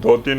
2-3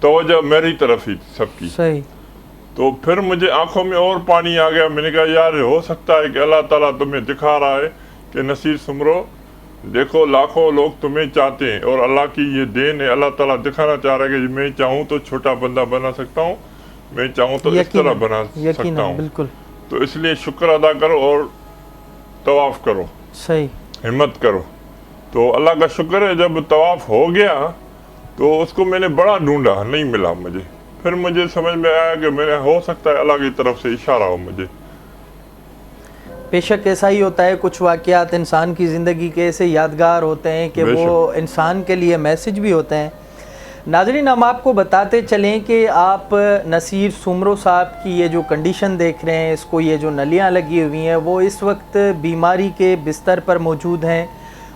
توجہ میری طرف ہی سب کی. صحیح. تو پھر مجھے آنکھوں میں اور پانی آ گیا. میں نے کہا یار ہو سکتا ہے کہ اللہ تعالیٰ تمہیں دکھا رہا ہے کہ نصیر سمرو دیکھو لاکھوں لوگ تمہیں چاہتے ہیں اور اللہ کی یہ دین ہے. اللہ تعالیٰ دکھانا چاہ رہا ہے کہ میں چاہوں تو چھوٹا بندہ بنا سکتا ہوں, میں چاہوں تو اس طرح بنا سکتا ہوں. بالکل. تو اس لیے شکر ادا کرو اور طواف کرو. صحیح. ہمت کرو. تو اللہ کا شکر ہے جب طواف ہو گیا تو اس کو میں نے بڑا ڈھونڈا, نہیں ملا مجھے. پھر مجھے سمجھ میں آیا کہ میں نے ہو سکتا ہے اللہ کی طرف سے اشارہ ہو مجھے. بے شک ایسا ہی ہوتا ہے. کچھ واقعات انسان کی زندگی کے ایسے یادگار ہوتے ہیں کہ وہ انسان کے لیے میسج بھی ہوتے ہیں. ناظرین, ہم آپ کو بتاتے چلیں کہ آپ نصیر سمرو صاحب کی یہ جو کنڈیشن دیکھ رہے ہیں, اس کو یہ جو نلیاں لگی ہوئی ہیں, وہ اس وقت بیماری کے بستر پر موجود ہیں.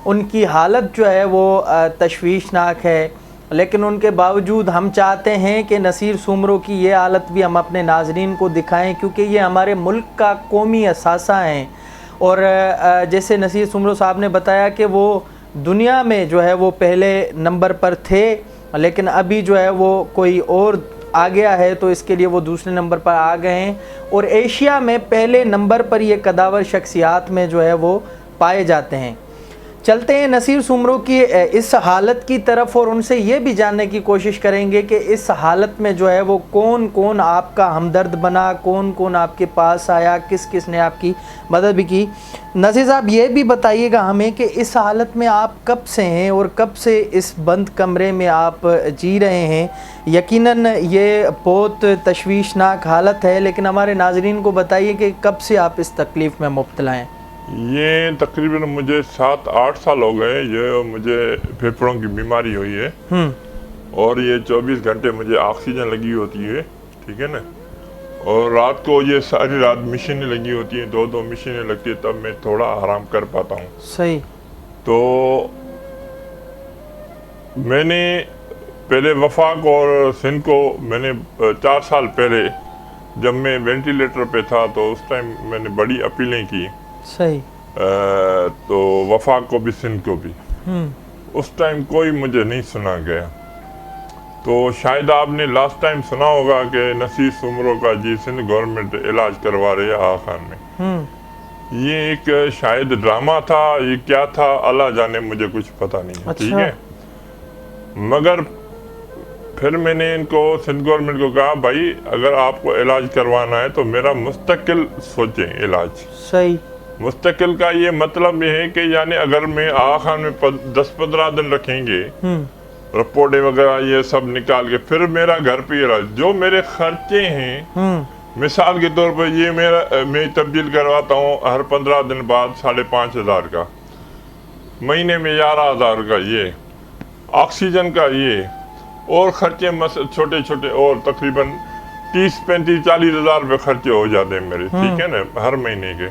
ان کی حالت جو ہے وہ تشویشناک ہے, لیکن ان کے باوجود ہم چاہتے ہیں کہ نصیر سمرو کی یہ حالت بھی ہم اپنے ناظرین کو دکھائیں, کیونکہ یہ ہمارے ملک کا قومی اثاثہ ہیں. اور جیسے نصیر سمرو صاحب نے بتایا کہ وہ دنیا میں جو ہے وہ پہلے نمبر پر تھے, لیکن ابھی جو ہے وہ کوئی اور آ گیا ہے تو اس کے لیے وہ دوسرے نمبر پر آ گئے ہیں. اور ایشیا میں پہلے نمبر پر یہ قداور شخصیات میں جو ہے وہ پائے جاتے ہیں. چلتے ہیں نصیر سمرو کی اس حالت کی طرف اور ان سے یہ بھی جاننے کی کوشش کریں گے کہ اس حالت میں جو ہے وہ کون کون آپ کا ہمدرد بنا, کون کون آپ کے پاس آیا, کس کس نے آپ کی مدد بھی کی. نصیر صاحب, یہ بھی بتائیے گا ہمیں کہ اس حالت میں آپ کب سے ہیں اور کب سے اس بند کمرے میں آپ جی رہے ہیں؟ یقیناً یہ بہت تشویشناک حالت ہے, لیکن ہمارے ناظرین کو بتائیے کہ کب سے آپ اس تکلیف میں مبتلا ہیں. یہ تقریباً مجھے 7-8 سال ہو گئے. یہ مجھے پھیپھڑوں کی بیماری ہوئی ہے اور یہ 24 گھنٹے مجھے آکسیجن لگی ہوتی ہے, ٹھیک ہے نا. اور رات کو یہ ساری رات مشینیں لگی ہوتی ہیں, 2 مشینیں لگتی ہیں, تب میں تھوڑا آرام کر پاتا ہوں. صحیح. تو میں نے پہلے وفاق اور سندھ کو میں نے 4 سال پہلے جب میں وینٹیلیٹر پہ تھا تو اس ٹائم میں نے بڑی اپیلیں کی. صحیح. تو وفاق کو بھی سندھ کو بھی. اس ٹائم کوئی مجھے نہیں سنا گیا. تو شاید آپ نے لاسٹ ٹائم سنا ہوگا کہ نصیر سمرو کا جی سندھ گورنمنٹ علاج کروا رہی ہے آغا خان میں. یہ ایک شاید ڈرامہ تھا, یہ کیا تھا اللہ جانے, مجھے کچھ پتہ نہیں ہے. ٹھیک ہے. مگر پھر میں نے ان کو سندھ گورنمنٹ کو کہا بھائی اگر آپ کو علاج کروانا ہے تو میرا مستقل سوچیں علاج. صحیح. مستقل کا یہ مطلب یہ ہے کہ یعنی اگر میں آغا خان میں 10-15 دن رکھیں گے, رپورٹیں وغیرہ یہ سب نکال کے پھر میرا گھر پہ علاج, جو میرے خرچے ہیں مثال کے طور پر یہ میں تبدیل کرواتا ہوں ہر 15 دن بعد 5,500 کا, مہینے میں 11,000 کا, یہ آکسیجن کا, یہ اور خرچے چھوٹے چھوٹے اور تقریباً 30-35-40 ہزار روپے خرچے ہو جاتے ہیں میرے, ٹھیک ہے نا, ہر مہینے کے.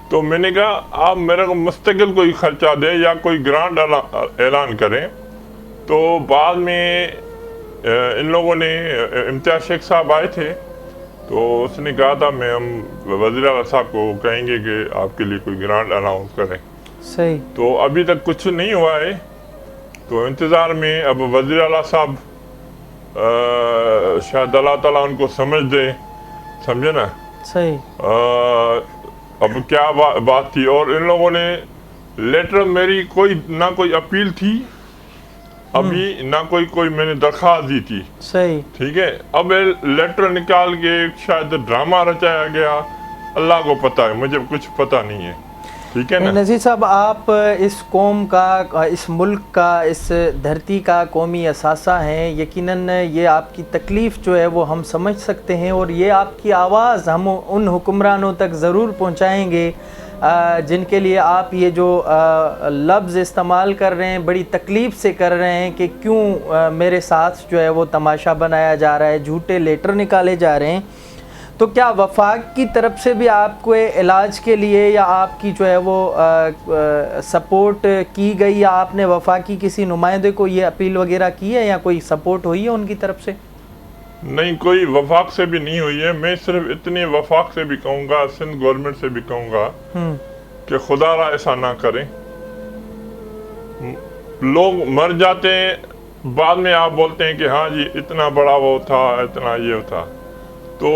تو میں نے کہا آپ میرے کو مستقل کوئی خرچہ دیں یا کوئی گرانٹ اعلان کریں. تو بعد میں ان لوگوں نے امتیاز شیخ صاحب آئے تھے تو اس نے کہا تھا ہم وزیر اعلیٰ صاحب کو کہیں گے کہ آپ کے لیے کوئی گرانٹ اناؤنس کریں. صحیح. تو ابھی تک کچھ نہیں ہوا ہے, تو انتظار میں. اب وزیر اعلیٰ صاحب شاید اللہ تعالیٰ ان کو سمجھ دے, سمجھے نا. صحیح. اب کیا بات تھی, اور ان لوگوں نے لیٹر میری کوئی نہ کوئی اپیل تھی ابھی, نہ کوئی میں نے درخواست دی تھی. صحیح. ٹھیک ہے. اب لیٹر نکال کے شاید ڈرامہ رچایا گیا, اللہ کو پتہ ہے, مجھے کچھ پتہ نہیں ہے. ٹھیک ہے نا. نصیر صاحب, آپ اس قوم کا, اس ملک کا, اس دھرتی کا قومی اثاثہ ہیں. یقیناً یہ آپ کی تکلیف جو ہے وہ ہم سمجھ سکتے ہیں, اور یہ آپ کی آواز ہم ان حکمرانوں تک ضرور پہنچائیں گے جن کے لیے آپ یہ جو لفظ استعمال کر رہے ہیں بڑی تکلیف سے کر رہے ہیں کہ کیوں میرے ساتھ جو ہے وہ تماشا بنایا جا رہا ہے, جھوٹے لیٹر نکالے جا رہے ہیں. تو کیا وفاق کی طرف سے بھی آپ کو علاج کے لیے یا آپ کی جو ہے وہ سپورٹ کی گئی, یا آپ نے وفاقی کسی نمائندے کو یہ اپیل وغیرہ کی ہے یا کوئی سپورٹ ہوئی ہے ان کی طرف سے؟ نہیں, کوئی وفاق سے بھی نہیں ہوئی ہے. میں صرف اتنے وفاق سے بھی کہوں گا, سندھ گورنمنٹ سے بھی کہوں گا کہ خدا را ایسا نہ کریں. لوگ مر جاتے ہیں بعد میں آپ بولتے ہیں کہ ہاں جی اتنا بڑا وہ تھا، اتنا یہ تھا. تو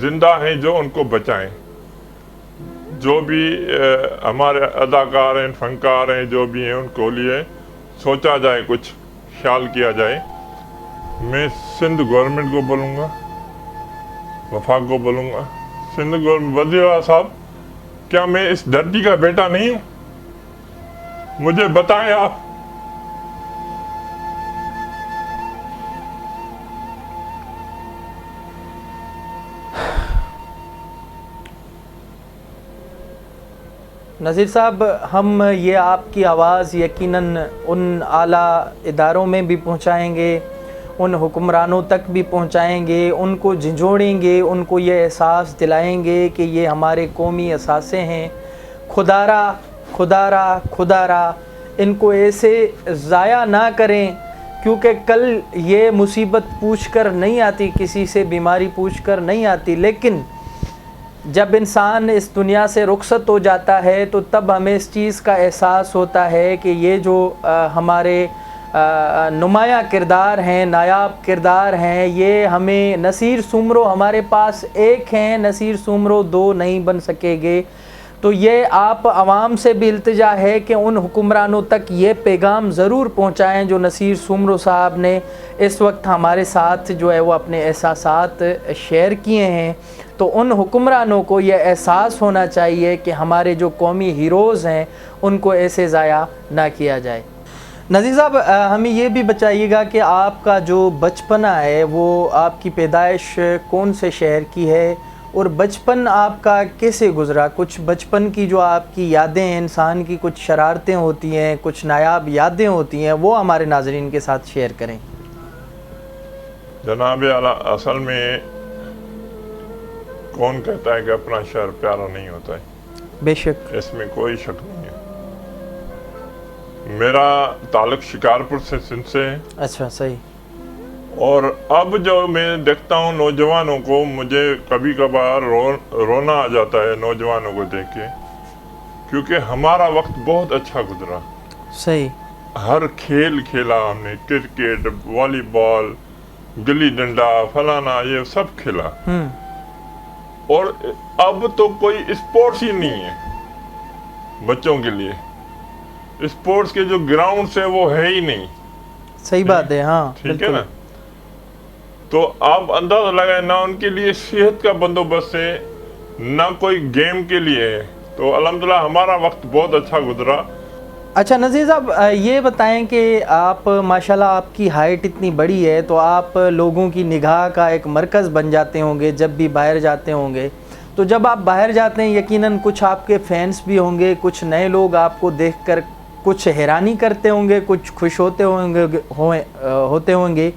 زندہ ہیں جو ان کو بچائیں. جو بھی ہمارے اداکار ہیں، فنکار ہیں، جو بھی ہیں، ان کو لیے سوچا جائے، کچھ خیال کیا جائے. میں سندھ گورنمنٹ کو بولوں گا، وفاق کو بولوں گا، سندھ گورنمنٹ، وزیر اعلیٰ صاحب، کیا میں اس دھرتی کا بیٹا نہیں ہوں؟ مجھے بتائیں آپ. نذیر صاحب، ہم یہ آپ کی آواز یقیناً ان اعلیٰ اداروں میں بھی پہنچائیں گے، ان حکمرانوں تک بھی پہنچائیں گے، ان کو جھنجھوڑیں گے، ان کو یہ احساس دلائیں گے کہ یہ ہمارے قومی اثاثے ہیں. خدارا خدارا خدارا ان کو ایسے ضائع نہ کریں، کیونکہ کل یہ مصیبت پوچھ کر نہیں آتی، کسی سے بیماری پوچھ کر نہیں آتی، لیکن جب انسان اس دنیا سے رخصت ہو جاتا ہے تو تب ہمیں اس چیز کا احساس ہوتا ہے کہ یہ جو ہمارے نمایاں کردار ہیں، نایاب کردار ہیں، یہ ہمیں نصیر سومرو ہمارے پاس ایک ہیں، نصیر سومرو دو نہیں بن سکے گے. تو یہ آپ عوام سے بھی التجا ہے کہ ان حکمرانوں تک یہ پیغام ضرور پہنچائیں جو نصیر سومرو صاحب نے اس وقت ہمارے ساتھ جو ہے وہ اپنے احساسات شیئر کیے ہیں. تو ان حکمرانوں کو یہ احساس ہونا چاہیے کہ ہمارے جو قومی ہیروز ہیں ان کو ایسے ضائع نہ کیا جائے. نذیر صاحب، ہمیں یہ بھی بتائیے گا کہ آپ کا جو بچپنا ہے وہ آپ کی پیدائش کون سے شہر کی ہے، اور بچپن آپ کا کیسے گزرا؟ کچھ بچپن کی جو آپ کی یادیں ہیں، انسان کی کچھ شرارتیں ہوتی ہیں، کچھ نایاب یادیں ہوتی ہیں، وہ ہمارے ناظرین کے ساتھ شیئر کریں. جناب اعلیٰ، اصل میں کون کہتا ہے کہ اپنا شہر پیارا نہیں ہوتا ہے؟ بے شک، اس میں کوئی شک نہیں ہے. میرا تعلق شکارپور سے، سندھ سے ہے. اچھا، صحیح. اور اب جو میں دیکھتا ہوں نوجوانوں کو، مجھے کبھی کبھار رونا آ جاتا ہے نوجوانوں کو دیکھ کے، کیونکہ ہمارا وقت بہت اچھا گزرا. صحیح. ہر کھیل کھیلا ہم نے، کرکٹ، والی بال، گلی ڈنڈا، فلانا، یہ سب کھیلا. اور اب تو کوئی اسپورٹس ہی نہیں ہے بچوں کے لیے. اسپورٹس کے جو گراؤنڈس ہیں وہ ہے ہی نہیں. صحیح بات ہے. ہاں، ٹھیک ہے نا. تو آپ اندازہ لگائیں، نہ ان کے لیے صحت کا بندوبست ہے، نہ کوئی گیم کے لیے ہے. تو الحمدللہ ہمارا وقت بہت اچھا گزرا. اچھا نذیر صاحب، یہ بتائیں کہ آپ ماشاءاللہ آپ کی ہائٹ اتنی بڑی ہے تو آپ لوگوں کی نگاہ کا ایک مرکز بن جاتے ہوں گے جب بھی باہر جاتے ہوں گے. تو جب آپ باہر جاتے ہیں یقیناً کچھ آپ کے فینس بھی ہوں گے، کچھ نئے لوگ آپ کو دیکھ کر کچھ حیرانی کرتے ہوں گے، کچھ خوش ہوتے ہوں گے.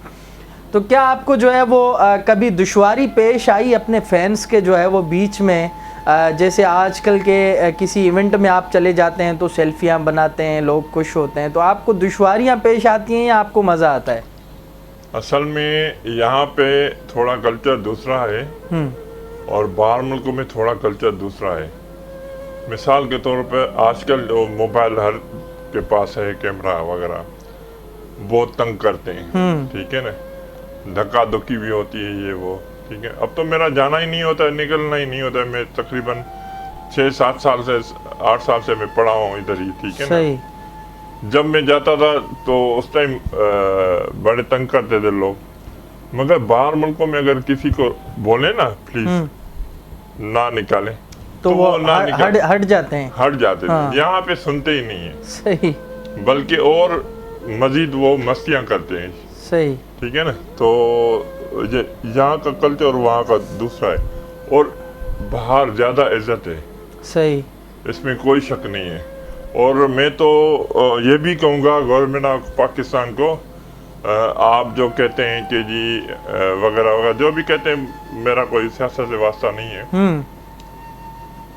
تو کیا آپ کو جو ہے وہ کبھی دشواری پیش آئی اپنے فینس کے جو ہے وہ بیچ میں؟ جیسے آج کل کے کسی ایونٹ میں آپ چلے جاتے ہیں تو سیلفیاں بناتے ہیں، لوگ خوش ہوتے ہیں، تو آپ کو دشواریاں پیش آتی ہیں یا آپ کو مزہ آتا ہے؟ اصل میں یہاں پہ تھوڑا کلچر دوسرا ہے اور باہر ملکوں میں تھوڑا کلچر دوسرا ہے. مثال کے طور پہ آج کل جو موبائل ہر کے پاس ہے، کیمرہ وغیرہ، بہت تنگ کرتے ہیں. ٹھیک ہے نا، دھکا دھکی بھی ہوتی ہے، یہ وہ. ٹھیک ہے، اب تو میرا جانا ہی نہیں ہوتا ہے، نکلنا ہی نہیں ہوتا ہے. میں تقریباً 6-7 سال سے 8 سال سے میں پڑھا ہوں ادھر ہی. ٹھیک ہے نا. جب میں جاتا تھا تو اس ٹائم بڑے تنگ کرتے تھے لوگ. مگر باہر ملکوں میں اگر کسی کو بولے نا پلیز نہ نکالیں تو وہ ہٹ جاتے ہیں. ہٹ جاتے ہیں. یہاں پہ سنتے ہی نہیں ہیں. صحیح. بلکہ اور مزید وہ مستیاں کرتے ہیں. صحیح. ٹھیک ہے نا. تو یہاں کا کلچر اور وہاں کا دوسرا ہے، اور باہر زیادہ عزت ہے. صحیح. اس میں کوئی شک نہیں ہے. اور میں تو یہ بھی کہوں گا گورنمنٹ آف پاکستان کو، آپ جو کہتے ہیں کہ جی وغیرہ وغیرہ جو بھی کہتے ہیں، میرا کوئی سیاست سے واسطہ نہیں ہے.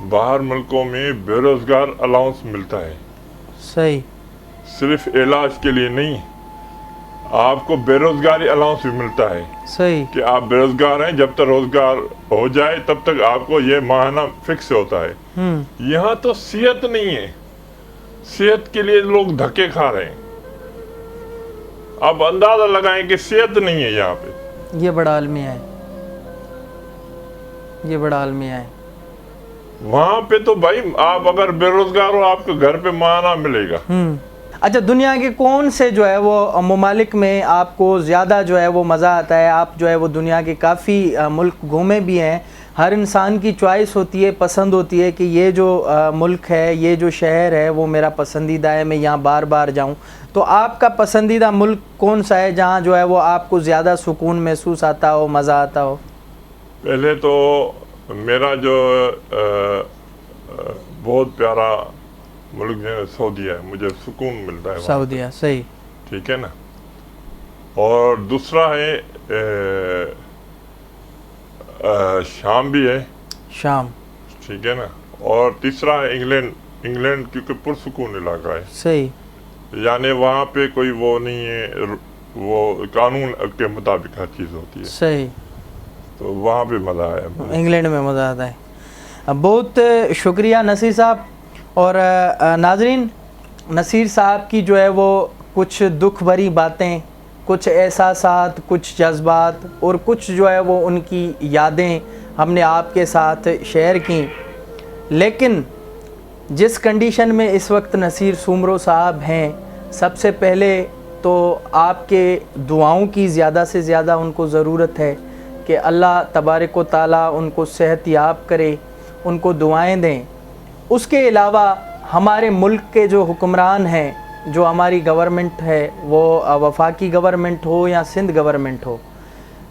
باہر ملکوں میں بے روزگار الاؤنس ملتا ہے. صحیح. صرف علاج کے لیے نہیں، آپ کو بے روزگاری الاؤنس بھی ملتا ہے. صحیح. کہ آپ بے روزگار ہیں، جب تک روزگار ہو جائے تب تک آپ کو یہ ماہانہ فکس ہوتا ہے. یہاں تو صحت نہیں ہے، صحت کے لیے لوگ دھکے کھا رہے ہیں. اب اندازہ لگائیں کہ صحت نہیں ہے یہاں پہ. یہ بڑا المیہ ہے, یہ بڑا المیہ ہے. وہاں پہ تو بھائی آپ اگر بے روزگار ہو آپ کو گھر پہ مانا ملے گا. اچھا, دنیا کے کون سے جو ہے وہ ممالک میں آپ کو زیادہ جو ہے وہ مزہ آتا ہے؟ آپ جو ہے وہ دنیا کے کافی ملک گھومے بھی ہیں. ہر انسان کی چوائس ہوتی ہے, پسند ہوتی ہے کہ یہ جو ملک ہے, یہ جو شہر ہے وہ میرا پسندیدہ ہے, میں یہاں بار بار جاؤں. تو آپ کا پسندیدہ ملک کون سا ہے جہاں جو ہے وہ آپ کو زیادہ سکون محسوس آتا ہو, مزہ آتا ہو؟ پہلے تو میرا جو بہت پیارا ملک جو ہے سعودیہ ہے, مجھے سکون ملتا ہے. سعودیہ, صحیح, ٹھیک ہے نا. اور دوسرا ہے شام بھی ہے, شام, ٹھیک ہے نا. اور تیسرا ہے انگلینڈ. انگلینڈ کیونکہ پرسکون علاقہ ہے, صحیح, یعنی وہاں پہ کوئی وہ نہیں ہے, وہ قانون کے مطابق ہر چیز ہوتی ہے. صحیح, تو وہاں پہ مزہ آیا. انگلینڈ میں مزہ آتا ہے. بہت شکریہ نصیر صاحب. اور ناظرین, نصیر صاحب کی جو ہے وہ کچھ دکھ بھری باتیں, کچھ احساسات, کچھ جذبات اور کچھ جو ہے وہ ان کی یادیں ہم نے آپ کے ساتھ شیئر کیں. لیکن جس کنڈیشن میں اس وقت نصیر سومرو صاحب ہیں, سب سے پہلے تو آپ کے دعاؤں کی زیادہ سے زیادہ ان کو ضرورت ہے کہ اللہ تبارک و تعالیٰ ان کو صحت یاب کرے, ان کو دعائیں دیں. اس کے علاوہ ہمارے ملک کے جو حکمران ہیں, جو ہماری گورنمنٹ ہے, وہ وفاقی گورنمنٹ ہو یا سندھ گورنمنٹ ہو,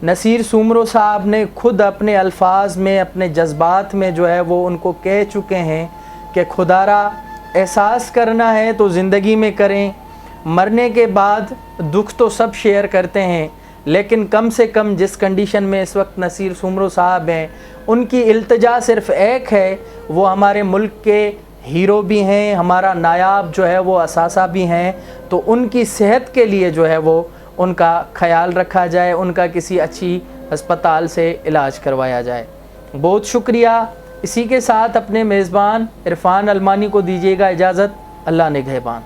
نصیر سومرو صاحب نے خود اپنے الفاظ میں, اپنے جذبات میں جو ہے وہ ان کو کہہ چکے ہیں کہ خدارا احساس کرنا ہے تو زندگی میں کریں, مرنے کے بعد دکھ تو سب شیئر کرتے ہیں, لیکن کم سے کم جس کنڈیشن میں اس وقت نصیر سومرو صاحب ہیں, ان کی التجا صرف ایک ہے, وہ ہمارے ملک کے ہیرو بھی ہیں, ہمارا نایاب جو ہے وہ اثاثہ بھی ہیں, تو ان کی صحت کے لیے جو ہے وہ ان کا خیال رکھا جائے, ان کا کسی اچھی ہسپتال سے علاج کروایا جائے. بہت شکریہ. اسی کے ساتھ اپنے میزبان عرفان المانی کو دیجیے گا اجازت. اللہ نگہبان.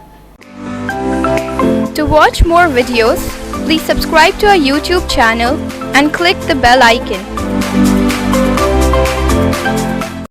To watch more videos, please subscribe to our YouTube channel and click the bell icon.